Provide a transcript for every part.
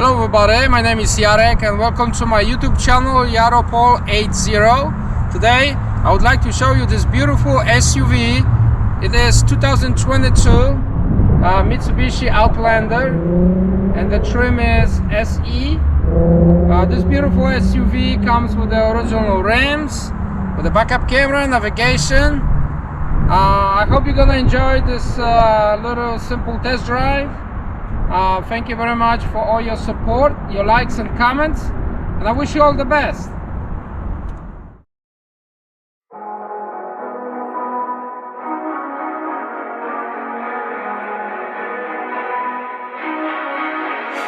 Hello everybody, my name is Jarek and welcome to my YouTube channel Yaropol80. Today I would like to show you this beautiful SUV. It is 2022 Mitsubishi Outlander and the trim is SE. This beautiful SUV comes with the original rims, with a backup camera, navigation. I hope you're gonna enjoy this little simple test drive. Thank you very much for all your support, your likes and comments, and I wish you all the best.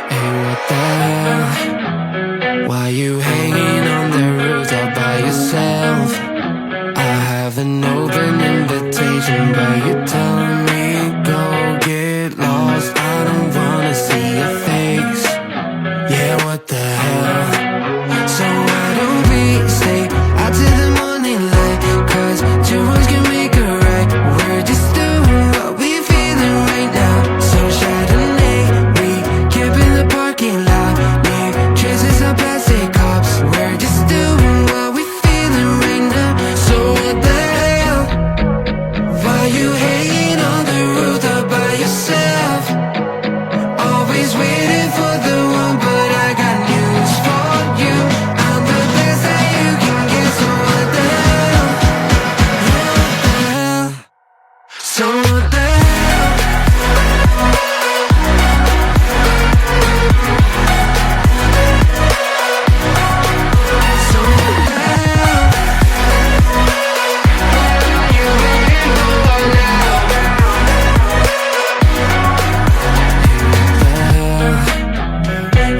Hey, what the hell? Why you hanging on the roof all by yourself? I have an open invitation, but you're telling me go get lost. I don't wanna see your face. Yeah, what the hell? So why don't we stay out till the morning light? Cause two wrongs can make a right. We're just doing what we feeling right now. So Chardonnay, we camp in the parking lot. Leave traces of plastic cups. We're just doing what we feeling right now. So what the hell? Why you hanging on the roof all by yourself? Always waiting for the one, but I got news for you. I'm the best that you can get. So what the hell? So what the hell? So what the hell? You waiting for now?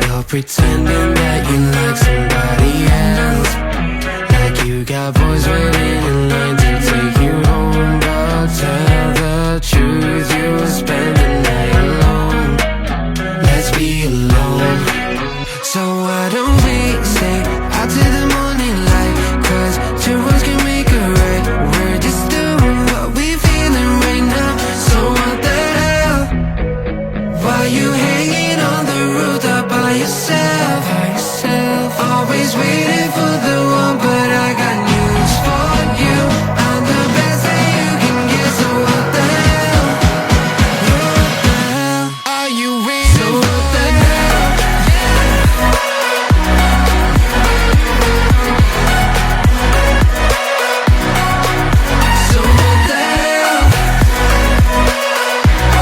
You're pretending that you like somebody else, like you got boys waiting in line to take you home. But tell the truth, you'll spend the night alone. Let's be alone. So why don't we stay out till the morning light? Cause two wrongs can make a right. We're just doing what we feeling right now. So what the hell? Why you hanging on the roof all by yourself? Always waiting for the one, but I got news for you. I'm the best that you can get. So what the hell? What the hell are you waiting? So what the hell? So what the hell? What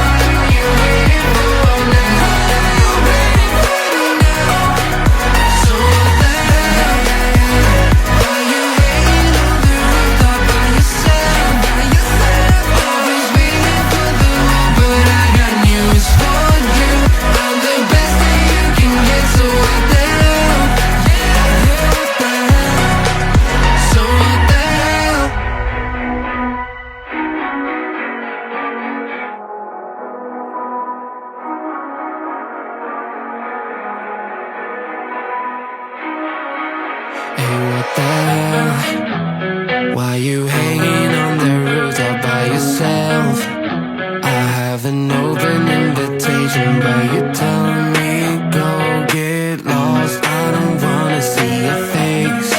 are you waiting for now? So what the hell? Are you hanging on the roof all by yourself? Always waiting for the one, but I got news for you. I'm the best that you can get. So what the hell? What the hell? So what the hell? Hey, what the hell? Why you hanging on the roof all by yourself? I have an open invitation, but you're telling me go get lost. I don't wanna see your face.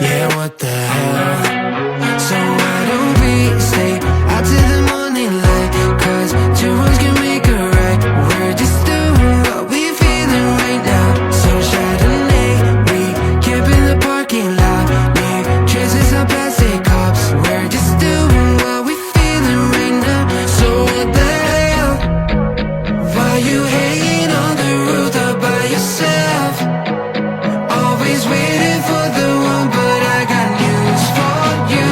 Yeah, what the hell? So why don't we stay out till the morning light? Cause two wrongs can make a right. We're just doing what we feeling right now. So Chardonnay, we camp in the parking lot. Leave traces of plastic cups. We're just doing what we feeling right now. So what the hell? Why you hanging on the roof all by yourself? Always waiting for the one, but I got news for you.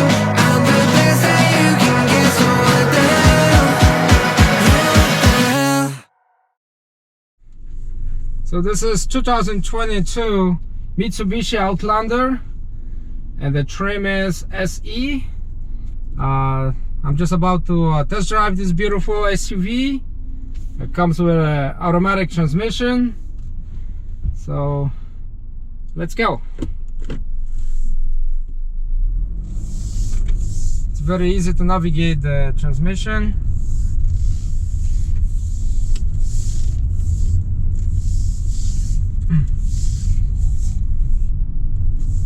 I'm the best that you can get. So what the hell? What the hell? So this is 2022 Mitsubishi Outlander and the trim is SE. I'm just about to test drive this beautiful SUV. It comes with an automatic transmission. So let's go. It's very easy to navigate the transmission.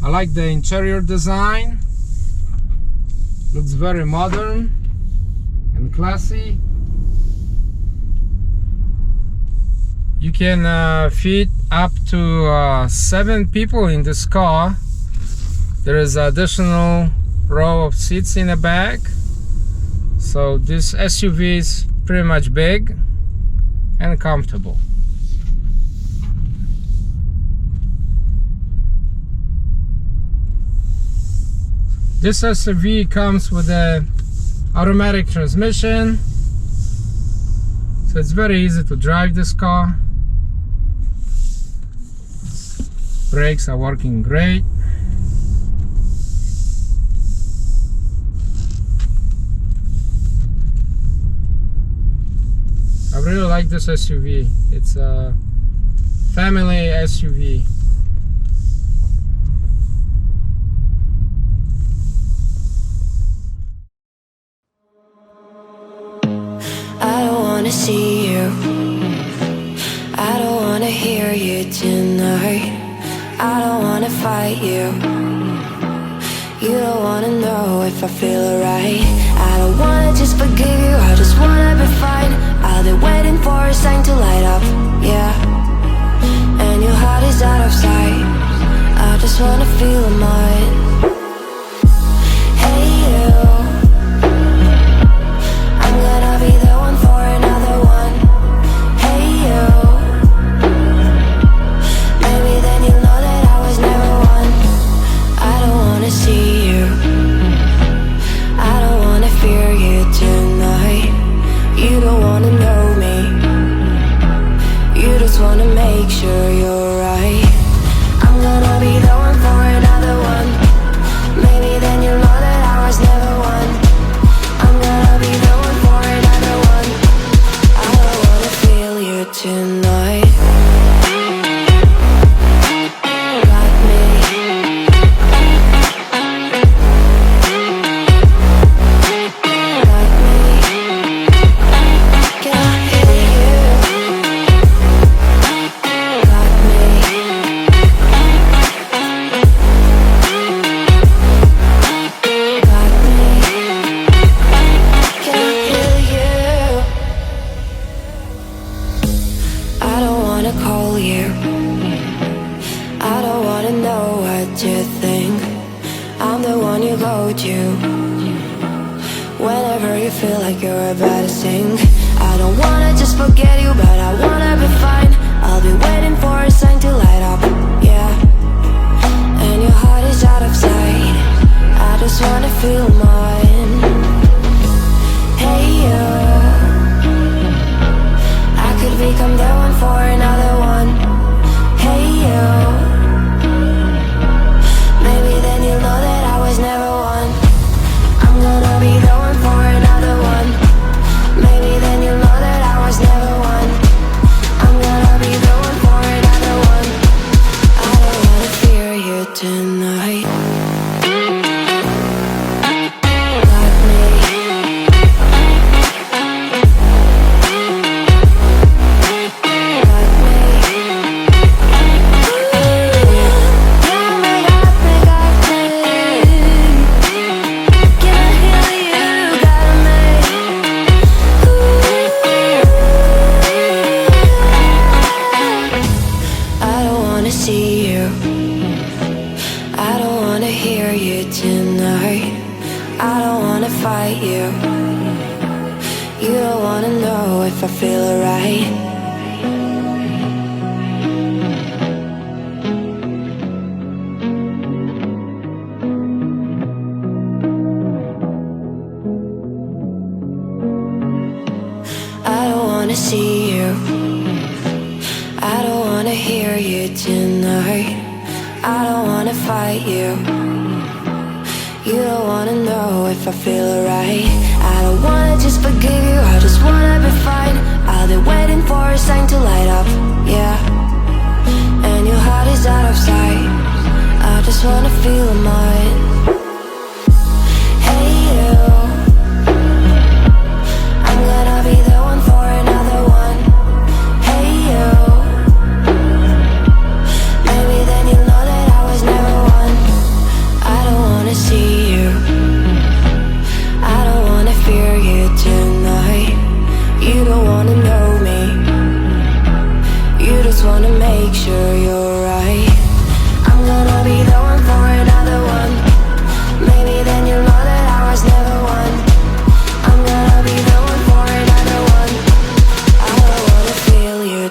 I like the interior design. Looks very modern and classy. You can fit up to 7 people in this car. There is an additional row of seats in the back. So this SUV is pretty much big and comfortable. This SUV comes with a automatic transmission, so it's very easy to drive this car. Brakes are working great. I really like this SUV. It's a family SUV. I don't wanna see you, I don't wanna hear you tonight. I don't wanna fight you, you don't wanna know if I feel alright. I don't wanna just forgive you, I just wanna be fine. I'll be waiting for a sign to light up, yeah. And your heart is out of sight, I just wanna feel mine. Hey you, I'm gonna be the one for another one. Hey you, maybe then you'll know that I was never one. I don't wanna see you, I don't wanna fear you tonight. You don't wanna know me, you just wanna make sure you're right. I'm gonna be the one for another one. Maybe then you'll know that I was never one. I'm gonna be the one for another one. I don't wanna feel you tonight. Got me. Got me. Can I hear you? Got me. Got me. Can I hear you? I don't wanna call you, I don't wanna know what you think. I'm the one you go to whenever you feel like you're about to sink. I don't wanna just forget you, but I wanna be fine. I'll be waiting for a sign to light up, yeah. And your heart is out of sight, I just wanna feel mine. Hey you, I could become the one for another one. Hey you, maybe then you'll know that I was never one. I'm gonna be the one for another one. Maybe then you'll know that I was never one. I'm gonna be the one for another one. I don't wanna fear you tonight. Got me. Got me. Got me, got me, got me. Can I hear you? Got me. I don't wanna see you, I don't wanna hear you tonight. I don't wanna fight you, you don't wanna know if I feel alright. I don't wanna see you, I don't wanna hear you tonight. I don't wanna fight you, you don't wanna know if I feel alright. I don't wanna just forgive you, I just wanna be fine. I'll be waiting for a sign to light up, yeah. And your heart is out of sight, I just wanna feel mine. Hey you, I'm gonna be the one for another one. Hey you, maybe then you'll know that I was never one.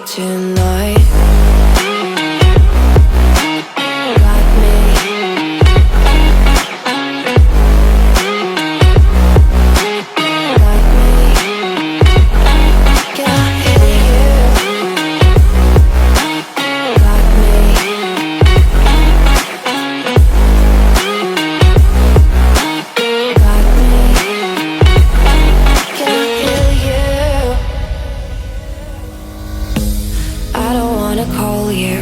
tonight. Got me. Got me. Can I hear you? Got me. Got me. Can I hear you? I don't wanna call you.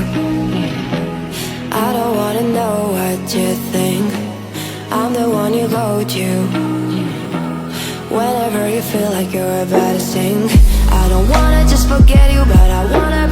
I don't wanna know what you think. I'm the one you go to whenever you feel like you're about to sink. I don't wanna just forget you, but I wanna